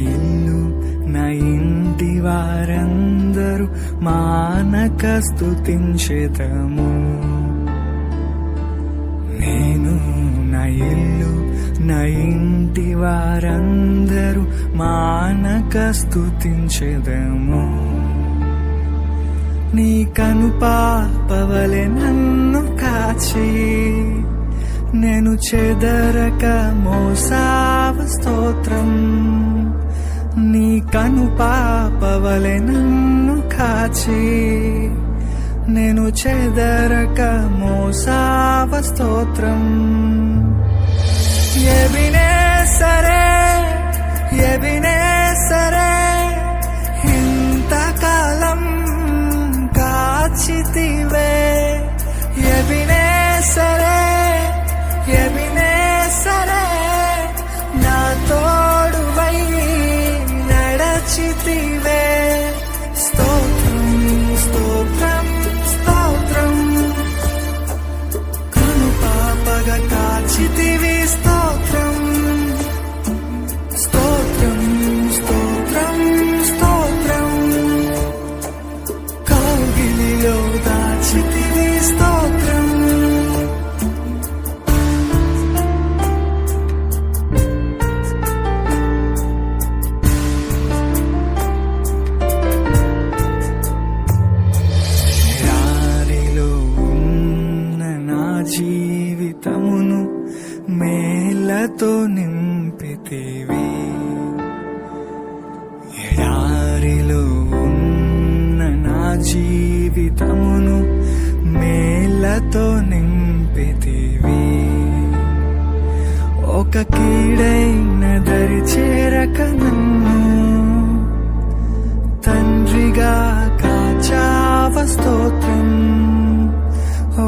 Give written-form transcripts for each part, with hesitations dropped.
ఇల్లు నా ఇంటి వారందరూ మానక స్తుతించెదము. నేను నా ఇల్లు నా ఇంటి వారందరూ మానక స్తుతించెదము. నీ కనుపాపవలె నన్ను కాచి నేను చెదరక మోసావ స్తోత్రం. నీ కనుపాపవలె నన్ను కాచి నేను చెదరక మోసావ స్తోత్రం. ఎబినేసరే ఎబినేసరే ఇంతకాలం కాచితివే. ఎబినేసరే ఎబినేసరే నా తోడువై నడచితివే. స్తోత్రం స్తోత్రం స్తోత్రం కనుపాపగా కాచితివి. స్తోత్రం స్తోత్రం స్తోత్రం స్తోత్రం కౌగిలిలో దాచితివి. స్తోత్రం జీవితమును మేలతో నింపితివి. ఎడారిలో ఉన్న నా జీవితమును మేలతో నింపితివి. ఒక కీడైన దరి చేరక నన్ను తండ్రిగా కాచావ. స్తోత్రం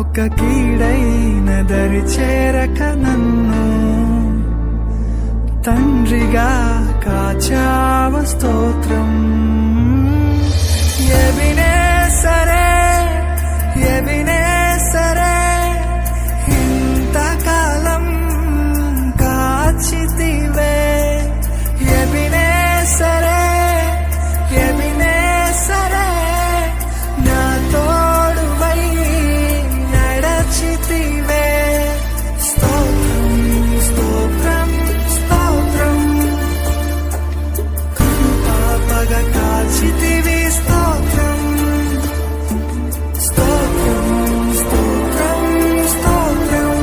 ఒక కీడైన దరి చేరక నన్ను తండ్రిగా కాచావ. స్తోత్రం ఎబినేసరే ఎబినేసరే ఇంతకాలం కాచితివే. ఎబినేసరే ఎబినేసరే నా తోడువై నడచితివే. స్తోత్రం స్తోత్రం స్తోత్రం కనుపాపగా కాచితివి. స్తోత్రం స్తోత్రం స్తోత్రం స్తోత్రం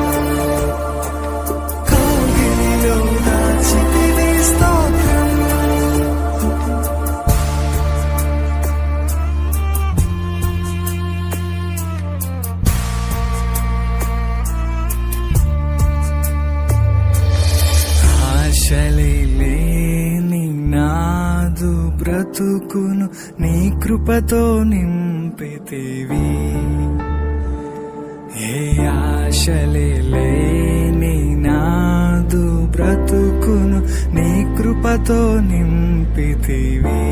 కౌగిలిలో దాచితివి. స్తోత్రం ఆశలే లేని నాదు బ్రతుకును నీ కృపతో నింపితివి. ఏ ఆశలే లేని నాదు బ్రతుకును నీ కృపతో నింపితివి.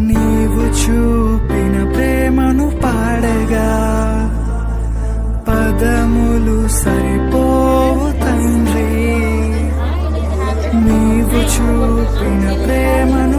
నీవు చూపిన ప్రేమను పాడగా పదములు సరిపోవు తండ్రి. నీవు చూపిన ప్రేమను